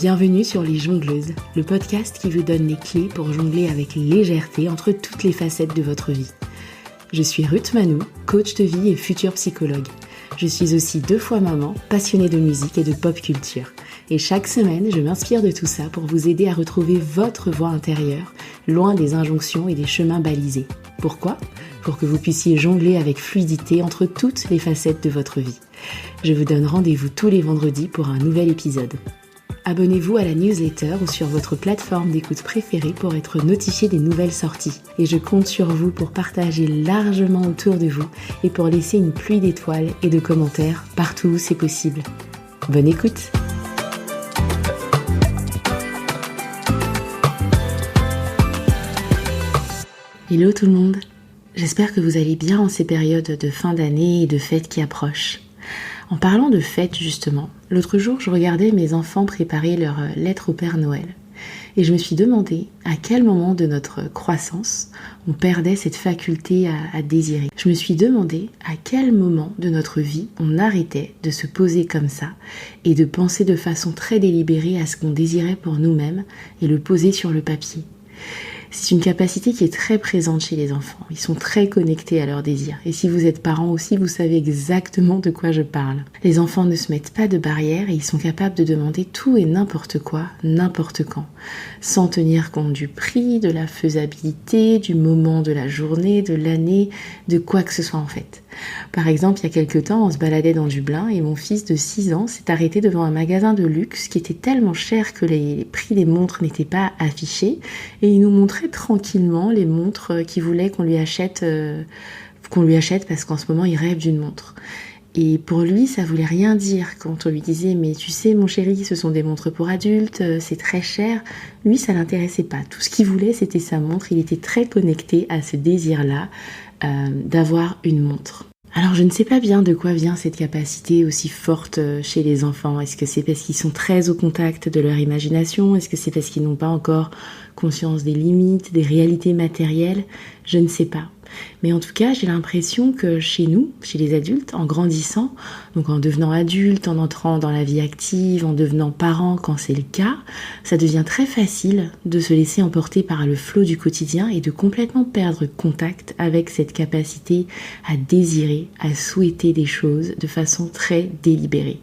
Bienvenue sur Les Jongleuses, le podcast qui vous donne les clés pour jongler avec légèreté entre toutes les facettes de votre vie. Je suis Ruth Manou, coach de vie et future psychologue. Je suis aussi 2 fois maman, passionnée de musique et de pop culture. Et chaque semaine, je m'inspire de tout ça pour vous aider à retrouver votre voix intérieure, loin des injonctions et des chemins balisés. Pourquoi ? Pour que vous puissiez jongler avec fluidité entre toutes les facettes de votre vie. Je vous donne rendez-vous tous les vendredis pour un nouvel épisode. Abonnez-vous à la newsletter ou sur votre plateforme d'écoute préférée pour être notifié des nouvelles sorties. Et je compte sur vous pour partager largement autour de vous et pour laisser une pluie d'étoiles et de commentaires partout où c'est possible. Bonne écoute! Hello tout le monde! J'espère que vous allez bien en ces périodes de fin d'année et de fêtes qui approchent. En parlant de fêtes justement, l'autre jour je regardais mes enfants préparer leur lettre au Père Noël et je me suis demandé à quel moment de notre croissance on perdait cette faculté à désirer. Je me suis demandé à quel moment de notre vie on arrêtait de se poser comme ça et de penser de façon très délibérée à ce qu'on désirait pour nous-mêmes et le poser sur le papier. C'est une capacité qui est très présente chez les enfants. Ils sont très connectés à leurs désirs. Et si vous êtes parents aussi, vous savez exactement de quoi je parle. Les enfants ne se mettent pas de barrières et ils sont capables de demander tout et n'importe quoi, n'importe quand, sans tenir compte du prix, de la faisabilité, du moment de la journée, de l'année, de quoi que ce soit en fait. Par exemple, il y a quelques temps, on se baladait dans Dublin et mon fils de 6 ans s'est arrêté devant un magasin de luxe qui était tellement cher que les prix des montres n'étaient pas affichés et il nous montrait tranquillement les montres qu'il voulait qu'on lui achète parce qu'en ce moment il rêve d'une montre. Et pour lui, ça voulait rien dire quand on lui disait « mais tu sais mon chéri, ce sont des montres pour adultes, c'est très cher ». Lui, ça l'intéressait pas. Tout ce qu'il voulait, c'était sa montre. Il était très connecté à ce désir-là d'avoir une montre. Alors je ne sais pas bien de quoi vient cette capacité aussi forte chez les enfants. Est-ce que c'est parce qu'ils sont très au contact de leur imagination ? Est-ce que c'est parce qu'ils n'ont pas encore conscience des limites, des réalités matérielles ? Je ne sais pas. Mais en tout cas, j'ai l'impression que chez nous, chez les adultes, en grandissant, donc en devenant adulte, en entrant dans la vie active, en devenant parent quand c'est le cas, ça devient très facile de se laisser emporter par le flot du quotidien et de complètement perdre contact avec cette capacité à désirer, à souhaiter des choses de façon très délibérée.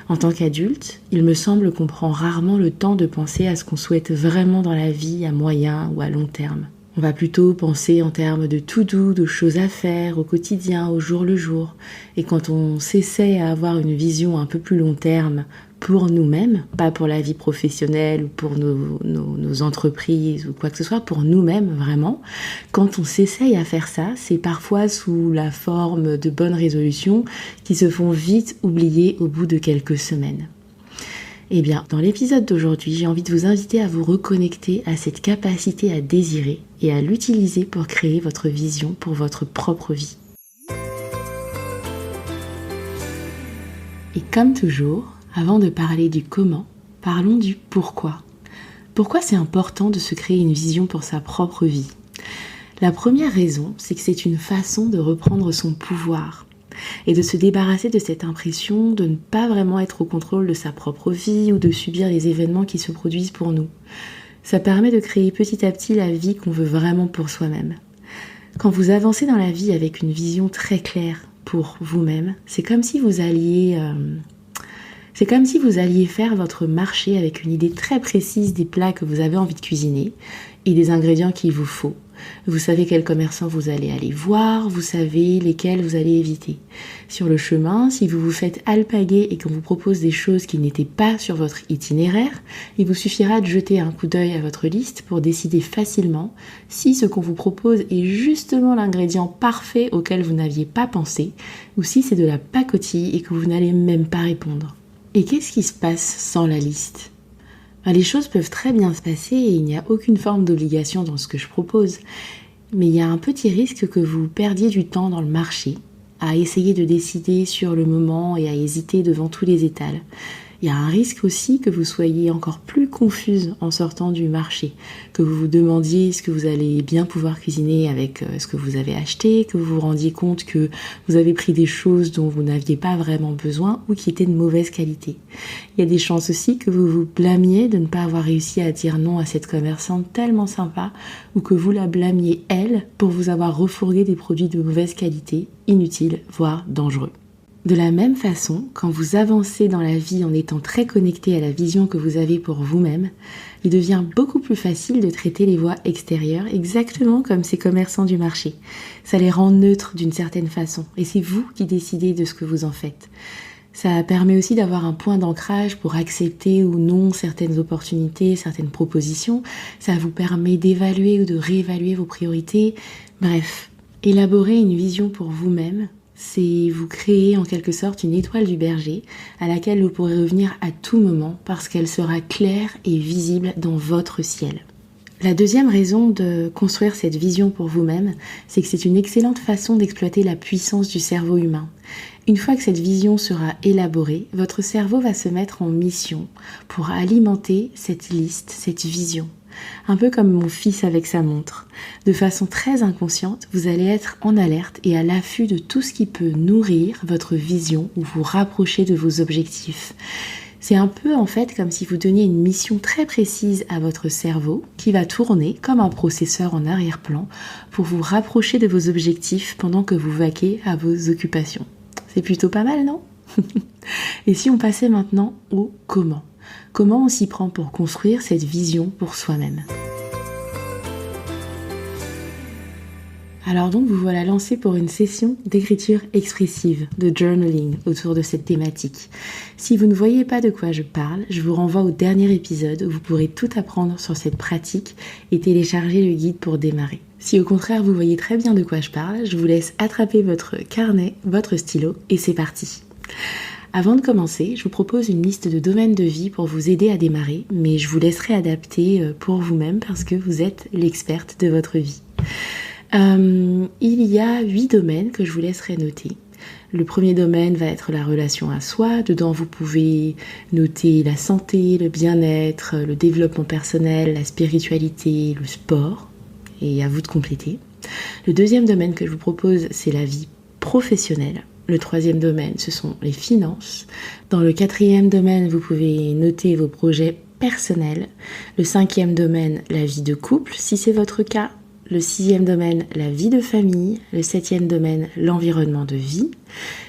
En tant qu'adulte, il me semble qu'on prend rarement le temps de penser à ce qu'on souhaite vraiment dans la vie à moyen ou à long terme. On va plutôt penser en termes de to-do, de choses à faire au quotidien, au jour le jour. Et quand on s'essaie à avoir une vision un peu plus long terme pour nous-mêmes, pas pour la vie professionnelle ou pour nos entreprises ou quoi que ce soit, pour nous-mêmes vraiment, quand on s'essaye à faire ça, c'est parfois sous la forme de bonnes résolutions qui se font vite oublier au bout de quelques semaines. Eh bien, dans l'épisode d'aujourd'hui, j'ai envie de vous inviter à vous reconnecter à cette capacité à désirer et à l'utiliser pour créer votre vision pour votre propre vie. Et comme toujours, avant de parler du comment, parlons du pourquoi. Pourquoi c'est important de se créer une vision pour sa propre vie ? La première raison, c'est que c'est une façon de reprendre son pouvoir et de se débarrasser de cette impression de ne pas vraiment être au contrôle de sa propre vie ou de subir les événements qui se produisent pour nous. Ça permet de créer petit à petit la vie qu'on veut vraiment pour soi-même. Quand vous avancez dans la vie avec une vision très claire pour vous-même, c'est comme si vous alliez faire votre marché avec une idée très précise des plats que vous avez envie de cuisiner et des ingrédients qu'il vous faut. Vous savez quels commerçants vous allez aller voir, vous savez lesquels vous allez éviter. Sur le chemin, si vous vous faites alpaguer et qu'on vous propose des choses qui n'étaient pas sur votre itinéraire, il vous suffira de jeter un coup d'œil à votre liste pour décider facilement si ce qu'on vous propose est justement l'ingrédient parfait auquel vous n'aviez pas pensé ou si c'est de la pacotille et que vous n'allez même pas répondre. Et qu'est-ce qui se passe sans la liste ? Les choses peuvent très bien se passer et il n'y a aucune forme d'obligation dans ce que je propose. Mais il y a un petit risque que vous perdiez du temps dans le marché, à essayer de décider sur le moment et à hésiter devant tous les étals. Il y a un risque aussi que vous soyez encore plus confuse en sortant du marché, que vous vous demandiez ce que vous allez bien pouvoir cuisiner avec ce que vous avez acheté, que vous vous rendiez compte que vous avez pris des choses dont vous n'aviez pas vraiment besoin ou qui étaient de mauvaise qualité. Il y a des chances aussi que vous vous blâmiez de ne pas avoir réussi à dire non à cette commerçante tellement sympa ou que vous la blâmiez elle pour vous avoir refourgué des produits de mauvaise qualité, inutiles, voire dangereux. De la même façon, quand vous avancez dans la vie en étant très connecté à la vision que vous avez pour vous-même, il devient beaucoup plus facile de traiter les voies extérieures exactement comme ces commerçants du marché. Ça les rend neutres d'une certaine façon et c'est vous qui décidez de ce que vous en faites. Ça permet aussi d'avoir un point d'ancrage pour accepter ou non certaines opportunités, certaines propositions. Ça vous permet d'évaluer ou de réévaluer vos priorités. Bref, élaborer une vision pour vous-même, c'est vous créer en quelque sorte une étoile du berger à laquelle vous pourrez revenir à tout moment parce qu'elle sera claire et visible dans votre ciel. La deuxième raison de construire cette vision pour vous-même, c'est que c'est une excellente façon d'exploiter la puissance du cerveau humain. Une fois que cette vision sera élaborée, votre cerveau va se mettre en mission pour alimenter cette liste, cette vision. Un peu comme mon fils avec sa montre. De façon très inconsciente, vous allez être en alerte et à l'affût de tout ce qui peut nourrir votre vision ou vous rapprocher de vos objectifs. C'est un peu en fait comme si vous donniez une mission très précise à votre cerveau qui va tourner comme un processeur en arrière-plan pour vous rapprocher de vos objectifs pendant que vous vaquez à vos occupations. C'est plutôt pas mal, non? Et si on passait maintenant au comment? Comment on s'y prend pour construire cette vision pour soi-même? Alors donc vous voilà lancé pour une session d'écriture expressive, de journaling autour de cette thématique. Si vous ne voyez pas de quoi je parle, je vous renvoie au dernier épisode où vous pourrez tout apprendre sur cette pratique et télécharger le guide pour démarrer. Si au contraire vous voyez très bien de quoi je parle, je vous laisse attraper votre carnet, votre stylo et c'est parti. Avant de commencer, je vous propose une liste de domaines de vie pour vous aider à démarrer, mais je vous laisserai adapter pour vous-même parce que vous êtes l'experte de votre vie. Il y a 8 domaines que je vous laisserai noter. Le premier domaine va être la relation à soi. Dedans, vous pouvez noter la santé, le bien-être, le développement personnel, la spiritualité, le sport. Et à vous de compléter. Le deuxième domaine que je vous propose, c'est la vie professionnelle. Le troisième domaine, ce sont les finances. Dans le quatrième domaine, vous pouvez noter vos projets personnels. Le cinquième domaine, la vie de couple, si c'est votre cas. Le sixième domaine, la vie de famille. Le septième domaine, l'environnement de vie.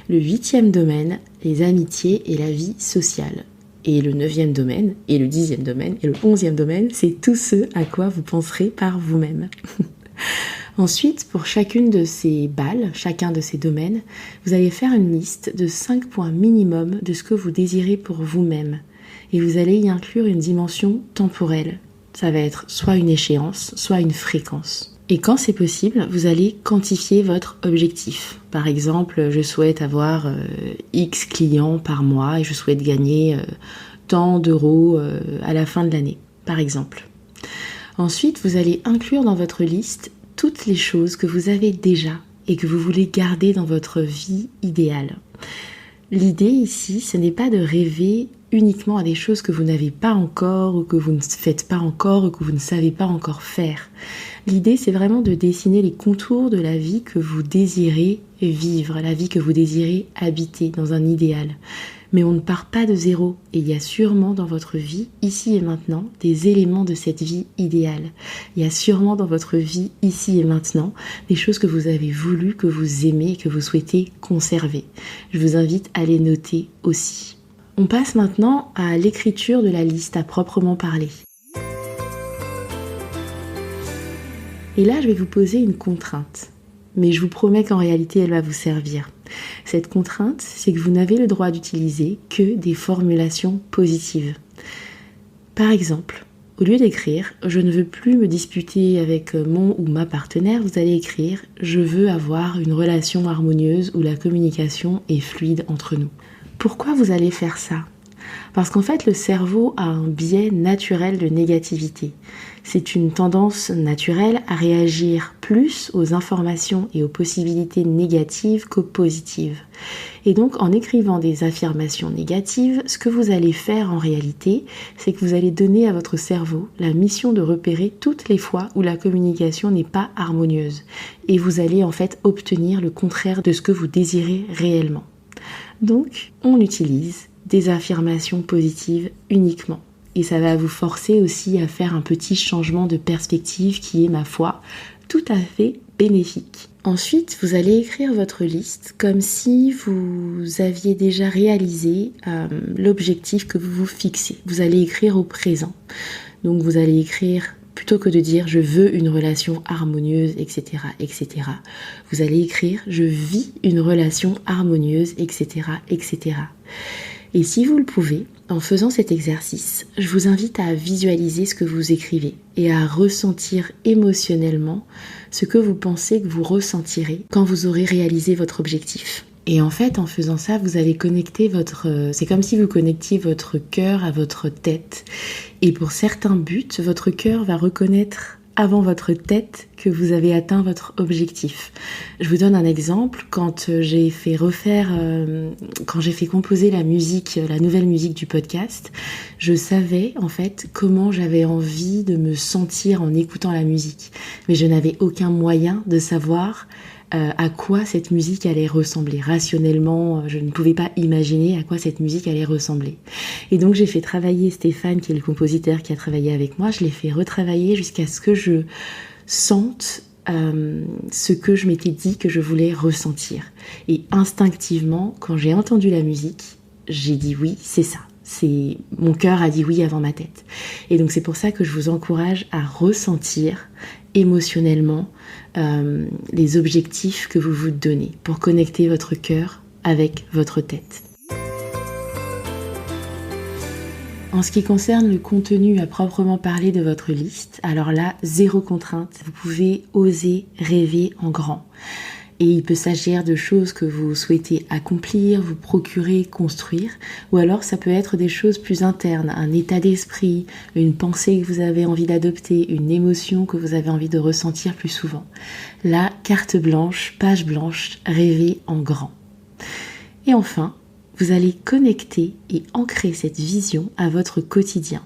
Le huitième domaine, les amitiés et la vie sociale. Et le neuvième domaine, et le 10e domaine, et le 11e domaine, c'est tout ce à quoi vous penserez par vous-même. Ensuite, pour chacune de ces balles, chacun de ces domaines, vous allez faire une liste de 5 points minimum de ce que vous désirez pour vous-même. Et vous allez y inclure une dimension temporelle. Ça va être soit une échéance, soit une fréquence. Et quand c'est possible, vous allez quantifier votre objectif. Par exemple, je souhaite avoir X clients par mois et je souhaite gagner tant d'euros à la fin de l'année, par exemple. Ensuite, vous allez inclure dans votre liste toutes les choses que vous avez déjà et que vous voulez garder dans votre vie idéale. L'idée ici, ce n'est pas de rêver uniquement à des choses que vous n'avez pas encore ou que vous ne faites pas encore ou que vous ne savez pas encore faire. L'idée, c'est vraiment de dessiner les contours de la vie que vous désirez vivre, la vie que vous désirez habiter dans un idéal. Mais on ne part pas de zéro et il y a sûrement dans votre vie, ici et maintenant, des éléments de cette vie idéale. Il y a sûrement dans votre vie, ici et maintenant, des choses que vous avez voulu, que vous aimez et que vous souhaitez conserver. Je vous invite à les noter aussi. On passe maintenant à l'écriture de la liste à proprement parler. Et là, je vais vous poser une contrainte. Mais je vous promets qu'en réalité, elle va vous servir. Cette contrainte, c'est que vous n'avez le droit d'utiliser que des formulations positives. Par exemple, au lieu d'écrire « je ne veux plus me disputer avec mon ou ma partenaire », vous allez écrire « je veux avoir une relation harmonieuse où la communication est fluide entre nous ». Pourquoi vous allez faire ça ? Parce qu'en fait, le cerveau a un biais naturel de négativité. C'est une tendance naturelle à réagir plus aux informations et aux possibilités négatives qu'aux positives. Et donc, en écrivant des affirmations négatives, ce que vous allez faire en réalité, c'est que vous allez donner à votre cerveau la mission de repérer toutes les fois où la communication n'est pas harmonieuse. Et vous allez en fait obtenir le contraire de ce que vous désirez réellement. Donc, on utilise des affirmations positives uniquement. Et ça va vous forcer aussi à faire un petit changement de perspective qui est, ma foi, tout à fait bénéfique. Ensuite, vous allez écrire votre liste comme si vous aviez déjà réalisé l'objectif que vous vous fixez. Vous allez écrire au présent. Donc vous allez écrire, plutôt que de dire « je veux une relation harmonieuse, etc. etc. » vous allez écrire « je vis une relation harmonieuse, etc. etc. » Et si vous le pouvez, en faisant cet exercice, je vous invite à visualiser ce que vous écrivez et à ressentir émotionnellement ce que vous pensez que vous ressentirez quand vous aurez réalisé votre objectif. Et en fait, en faisant ça, vous allez connecter c'est comme si vous connectiez votre cœur à votre tête. Et pour certains buts, votre cœur va reconnaître avant votre tête que vous avez atteint votre objectif. Je vous donne un exemple. Quand j'ai fait composer la nouvelle musique du podcast, je savais en fait comment j'avais envie de me sentir en écoutant la musique. Mais je n'avais aucun moyen de savoir à quoi cette musique allait ressembler. Rationnellement, je ne pouvais pas imaginer à quoi cette musique allait ressembler. Et donc j'ai fait travailler Stéphane, qui est le compositeur qui a travaillé avec moi, je l'ai fait retravailler jusqu'à ce que je sente ce que je m'étais dit que je voulais ressentir. Et instinctivement, quand j'ai entendu la musique, j'ai dit oui, c'est ça. Mon cœur a dit oui avant ma tête. Et donc c'est pour ça que je vous encourage à ressentir émotionnellement les objectifs que vous vous donnez pour connecter votre cœur avec votre tête. En ce qui concerne le contenu à proprement parler de votre liste, alors là, zéro contrainte, vous pouvez oser rêver en grand. Et il peut s'agir de choses que vous souhaitez accomplir, vous procurer, construire, ou alors ça peut être des choses plus internes, un état d'esprit, une pensée que vous avez envie d'adopter, une émotion que vous avez envie de ressentir plus souvent. Là, carte blanche, page blanche, rêvez en grand. Et enfin, vous allez connecter et ancrer cette vision à votre quotidien.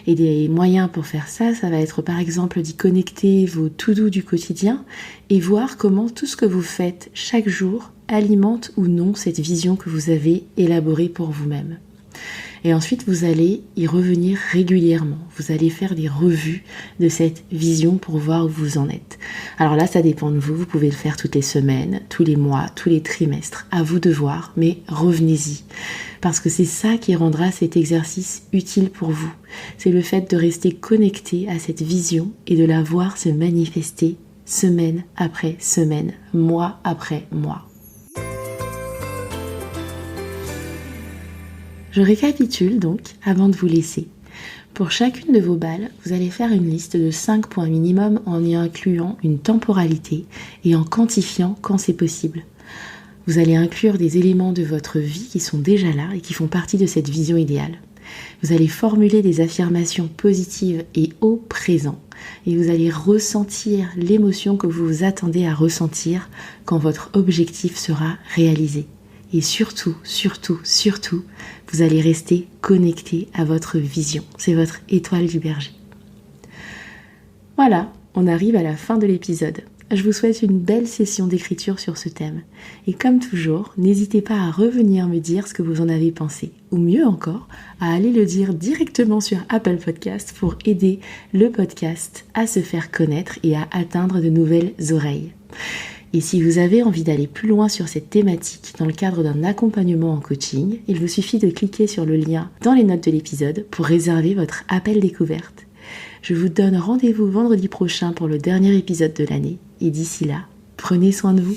Et des moyens pour faire ça, ça va être par exemple d'y connecter vos to-do du quotidien et voir comment tout ce que vous faites chaque jour alimente ou non cette vision que vous avez élaborée pour vous-même. Et ensuite, vous allez y revenir régulièrement. Vous allez faire des revues de cette vision pour voir où vous en êtes. Alors là, ça dépend de vous. Vous pouvez le faire toutes les semaines, tous les mois, tous les trimestres. À vous de voir, mais revenez-y. Parce que c'est ça qui rendra cet exercice utile pour vous. C'est le fait de rester connecté à cette vision et de la voir se manifester semaine après semaine, mois après mois. Je récapitule donc avant de vous laisser. Pour chacune de vos balles, vous allez faire une liste de 5 points minimum en y incluant une temporalité et en quantifiant quand c'est possible. Vous allez inclure des éléments de votre vie qui sont déjà là et qui font partie de cette vision idéale. Vous allez formuler des affirmations positives et au présent. Et vous allez ressentir l'émotion que vous vous attendez à ressentir quand votre objectif sera réalisé. Et surtout, vous allez rester connecté à votre vision. C'est votre étoile du berger. Voilà, on arrive à la fin de l'épisode. Je vous souhaite une belle session d'écriture sur ce thème. Et comme toujours, n'hésitez pas à revenir me dire ce que vous en avez pensé. Ou mieux encore, à aller le dire directement sur Apple Podcast pour aider le podcast à se faire connaître et à atteindre de nouvelles oreilles. Et si vous avez envie d'aller plus loin sur cette thématique dans le cadre d'un accompagnement en coaching, il vous suffit de cliquer sur le lien dans les notes de l'épisode pour réserver votre appel découverte. Je vous donne rendez-vous vendredi prochain pour le dernier épisode de l'année. Et d'ici là, prenez soin de vous.